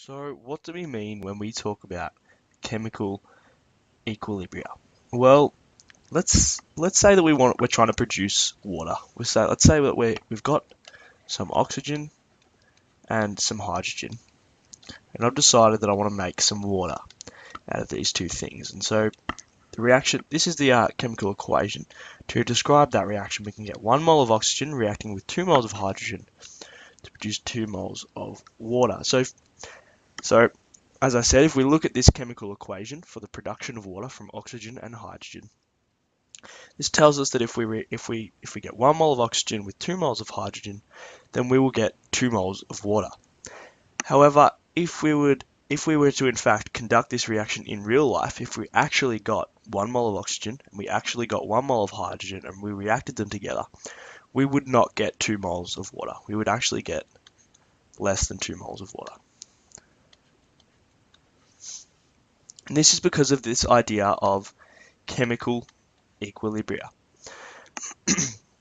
So what do we mean when we talk about chemical equilibria? Well, let's say that we're trying to produce water. Let's say that we've got some oxygen and some hydrogen, and I've decided that I want to make some water out of these two things. And so the reaction, this is the chemical equation. To describe that reaction, we can get 1 mole of oxygen reacting with 2 moles of hydrogen to produce 2 moles of water. So as I said, if we look at this chemical equation for the production of water from oxygen and hydrogen, this tells us that if we get 1 mole of oxygen with 2 moles of hydrogen, then we will get 2 moles of water. However, if we were to in fact conduct this reaction in real life, if we actually got 1 mole of oxygen and we actually got 1 mole of hydrogen and we reacted them together, we would not get 2 moles of water. We would actually get less than 2 moles of water. And this is because of this idea of chemical equilibria.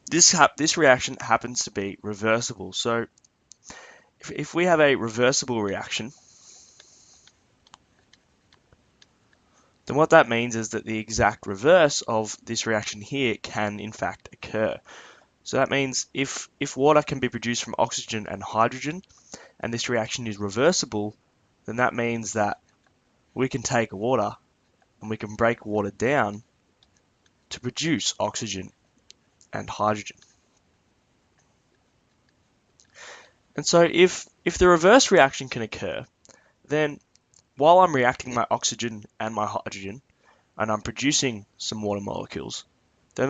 This reaction happens to be reversible. So if we have a reversible reaction, then what that means is that the exact reverse of this reaction here can in fact occur. So that means if water can be produced from oxygen and hydrogen, and this reaction is reversible, then that means that we can take water and we can break water down to produce oxygen and hydrogen. And so if the reverse reaction can occur, then while I'm reacting my oxygen and my hydrogen, and I'm producing some water molecules, then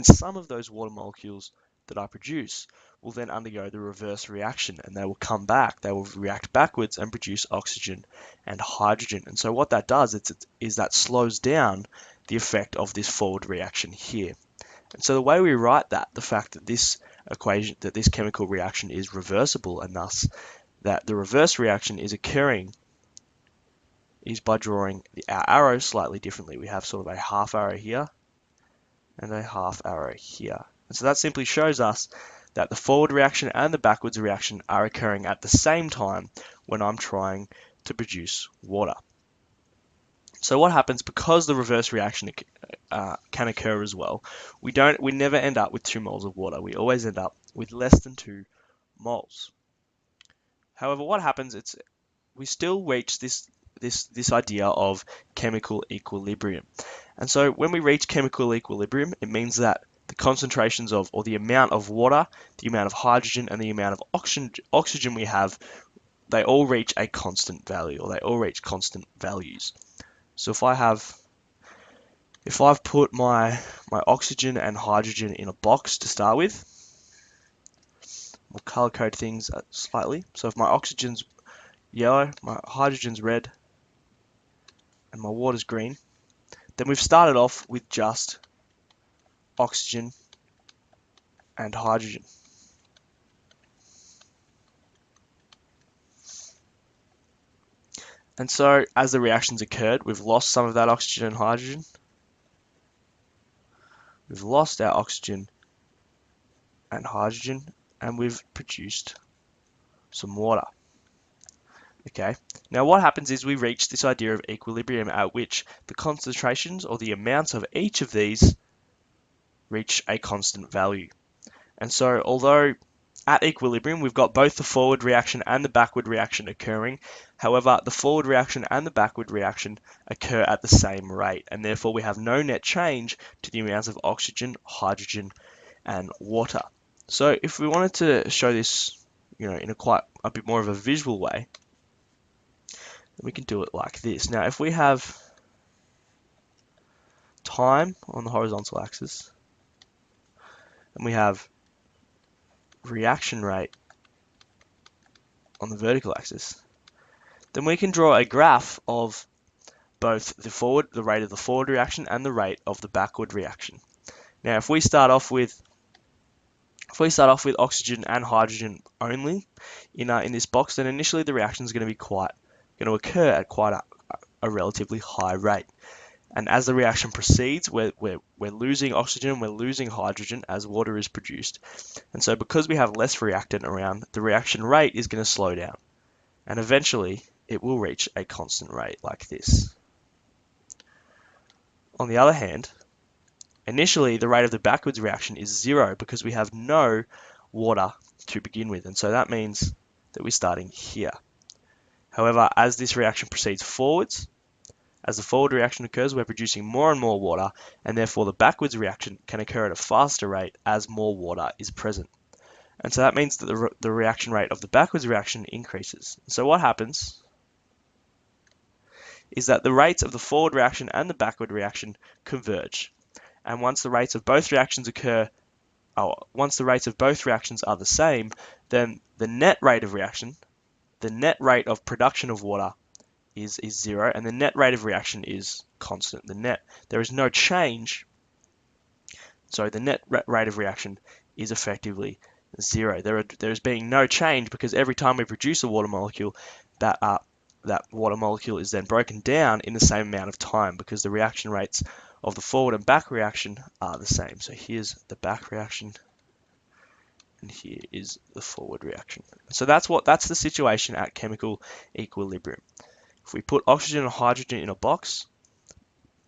some of those water molecules that I produce will then undergo the reverse reaction, and they will come back, they will react backwards and produce oxygen and hydrogen. And so what that does is that slows down the effect of this forward reaction here. And so the way we write that, the fact that this chemical reaction is reversible, and thus that the reverse reaction is occurring, is by drawing our arrows slightly differently. We have sort of a half arrow here and a half arrow here. And so that simply shows us that the forward reaction and the backwards reaction are occurring at the same time when I'm trying to produce water. So what happens, because the reverse reaction can occur as well, we never end up with 2 moles of water. We always end up with less than 2 moles. However, what happens, we still reach this idea of chemical equilibrium. And so when we reach chemical equilibrium, it means that the concentrations of, or the amount of water, the amount of hydrogen, and the amount of oxygen we have, they all reach a constant value, or they all reach constant values. So if I've put my oxygen and hydrogen in a box to start with, we'll color code things slightly. So if my oxygen's yellow, my hydrogen's red, and my water's green, then we've started off with just oxygen and hydrogen. And so as the reactions occurred, we've lost some of that oxygen and hydrogen. We've lost our oxygen and hydrogen, and we've produced some water. Okay, now what happens is we reach this idea of equilibrium, at which the concentrations, or the amounts of each of these, reach a constant value. And so although at equilibrium we've got both the forward reaction and the backward reaction occurring, however the forward reaction and the backward reaction occur at the same rate, and therefore we have no net change to the amounts of oxygen, hydrogen, and water. So if we wanted to show this, in a bit more of a visual way, we can do it like this. Now if we have time on the horizontal axis, and we have reaction rate on the vertical axis, then we can draw a graph of both the rate of the forward reaction and the rate of the backward reaction. Now if we start off with oxygen and hydrogen only in this box, then initially the reaction is going to occur at quite a relatively high rate. And as the reaction proceeds, we're losing oxygen, we're losing hydrogen as water is produced. And so because we have less reactant around, the reaction rate is going to slow down. and eventually it will reach a constant rate like this. On the other hand, initially the rate of the backwards reaction is 0 because we have no water to begin with, and so that means that we're starting here. However, as this reaction proceeds forwards, as the forward reaction occurs, we're producing more and more water, and therefore the backwards reaction can occur at a faster rate as more water is present. And so that means that the reaction rate of the backwards reaction increases. So what happens is that the rates of the forward reaction and the backward reaction converge. And once the rates of both reactions are the same, then the net rate of reaction, the net rate of production of water is 0, and the net rate of reaction is constant. There is no change. So the net rate of reaction is effectively 0. There's being no change because every time we produce a water molecule, that water molecule is then broken down in the same amount of time because the reaction rates of the forward and back reaction are the same. So here's the back reaction, and here is the forward reaction. So that's the situation at chemical equilibrium. If we put oxygen and hydrogen in a box,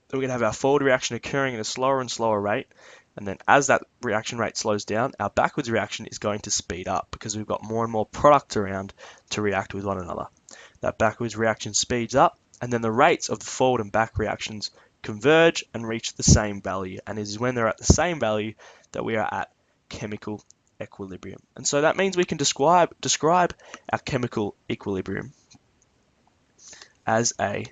then we're going to have our forward reaction occurring at a slower and slower rate, and then as that reaction rate slows down, our backwards reaction is going to speed up because we've got more and more product around to react with one another. That backwards reaction speeds up, and then the rates of the forward and back reactions converge and reach the same value, and it is when they're at the same value that we are at chemical equilibrium. And so that means we can describe our chemical equilibrium as a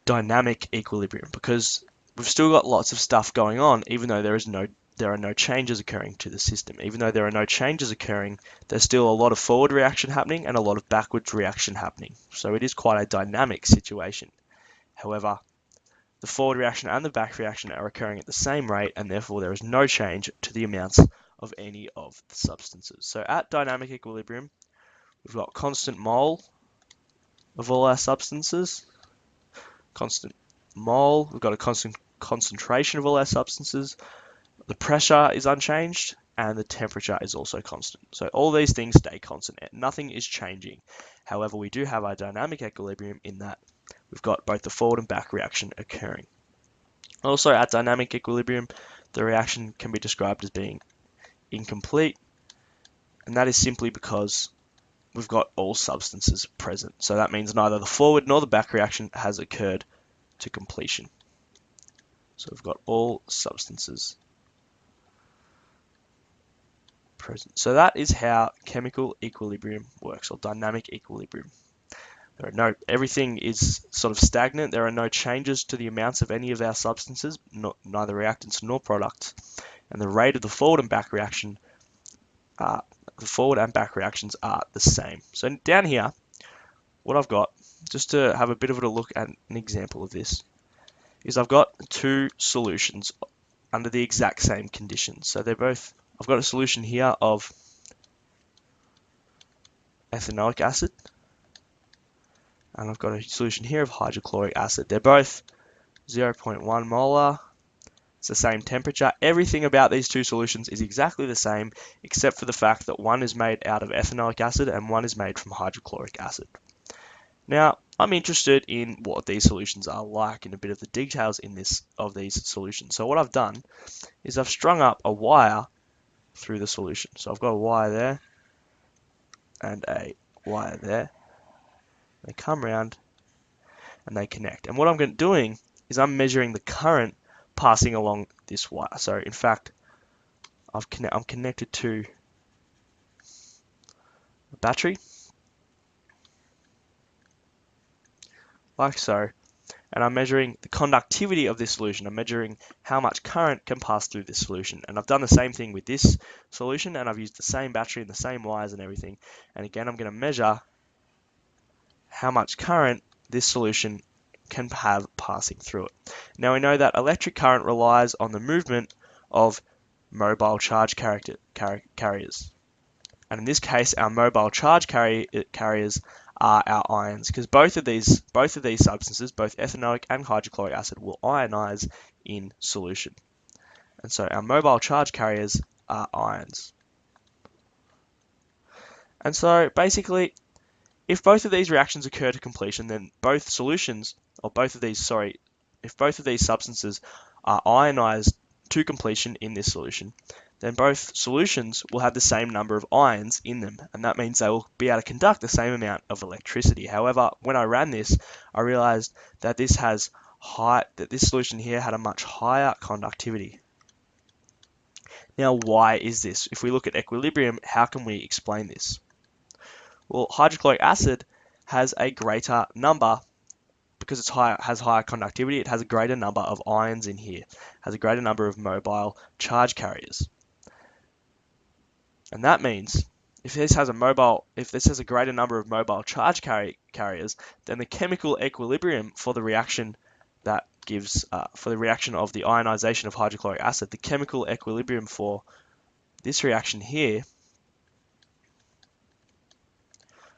dynamic equilibrium because we've still got lots of stuff going on even though there are no changes occurring to the system. Even though there are no changes occurring, there's still a lot of forward reaction happening and a lot of backwards reaction happening. So it is quite a dynamic situation. However, the forward reaction and the back reaction are occurring at the same rate, and therefore there is no change to the amounts of any of the substances. So at dynamic equilibrium, we've got constant mole of all our substances, constant mole, we've got a constant concentration of all our substances, the pressure is unchanged, and the temperature is also constant. So all these things stay constant, nothing is changing. However, we do have our dynamic equilibrium in that we've got both the forward and back reaction occurring. Also, at dynamic equilibrium, the reaction can be described as being incomplete, and that is simply because we've got all substances present. So that means neither the forward nor the back reaction has occurred to completion. So we've got all substances present. So that is how chemical equilibrium works, or dynamic equilibrium. Everything is sort of stagnant. There are no changes to the amounts of any of our substances, neither reactants nor products. And the rate of the forward and back reactions are the same. So down here, what I've got, just to have a bit of a look at an example of this, is I've got two solutions under the exact same conditions. So I've got a solution here of ethanoic acid, and I've got a solution here of hydrochloric acid. They're both 0.1 molar. It's the same temperature. Everything about these two solutions is exactly the same, except for the fact that one is made out of ethanoic acid and one is made from hydrochloric acid. Now, I'm interested in what these solutions are like and a bit of the details of these solutions. So what I've done is I've strung up a wire through the solution. So I've got a wire there and a wire there. They come around and they connect. And what I'm doing is I'm measuring the current passing along this wire. So in fact, I'm connected to a battery, like so, and I'm measuring the conductivity of this solution. I'm measuring how much current can pass through this solution. And I've done the same thing with this solution, and I've used the same battery and the same wires and everything. And again, I'm going to measure how much current this solution can have passing through it. Now we know that electric current relies on the movement of mobile charge carriers. And in this case, our mobile charge carriers are our ions, because both of these substances, both ethanoic and hydrochloric acid, will ionize in solution. And so our mobile charge carriers are ions. And so basically, If both of these reactions occur to completion, then both solutions, or both of these, sorry, if both of these substances are ionized to completion in this solution, then both solutions will have the same number of ions in them, and that means they will be able to conduct the same amount of electricity. However, when I ran this, I realized that this solution here had a much higher conductivity. Now, why is this? If we look at equilibrium, how can we explain this? Well, hydrochloric acid has a greater number, because it has higher conductivity, it has a greater number of ions in here, has a greater number of mobile charge carriers. And that means if this has a greater number of mobile charge carriers, then the chemical equilibrium for the reaction for the reaction of the ionization of hydrochloric acid, the chemical equilibrium for this reaction here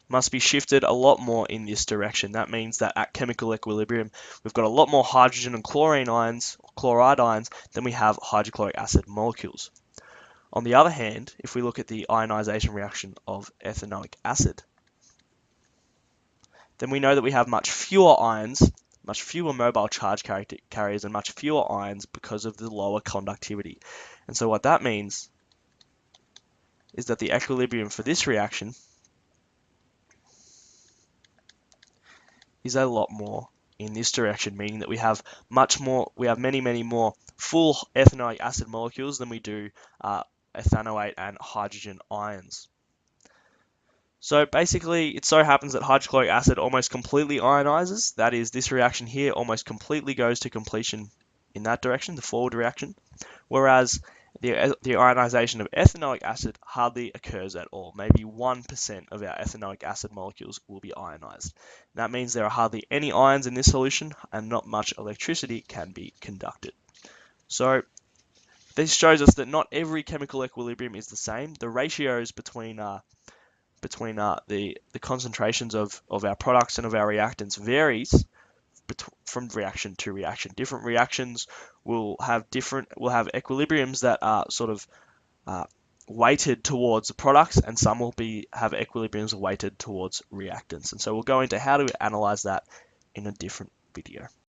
must be shifted a lot more in this direction. That means that at chemical equilibrium, we've got a lot more hydrogen and chloride ions, than we have hydrochloric acid molecules. On the other hand, if we look at the ionization reaction of ethanoic acid, then we know that we have much fewer ions, much fewer mobile charge carriers, and much fewer ions because of the lower conductivity. And so what that means is that the equilibrium for this reaction is a lot more in this direction, meaning that we have many more full ethanoic acid molecules than we do ethanoate and hydrogen ions. So basically, it so happens that hydrochloric acid almost completely ionizes. That is, this reaction here almost completely goes to completion in that direction, the forward reaction, whereas the ionization of ethanoic acid hardly occurs at all. Maybe 1% of our ethanoic acid molecules will be ionized. That means there are hardly any ions in this solution, and not much electricity can be conducted. So this shows us that not every chemical equilibrium is the same. The ratios between the concentrations of our products and of our reactants varies from reaction to reaction. Different reactions will have equilibriums that are sort of weighted towards the products, and some will have equilibriums weighted towards reactants. And so we'll go into how to analyze that in a different video.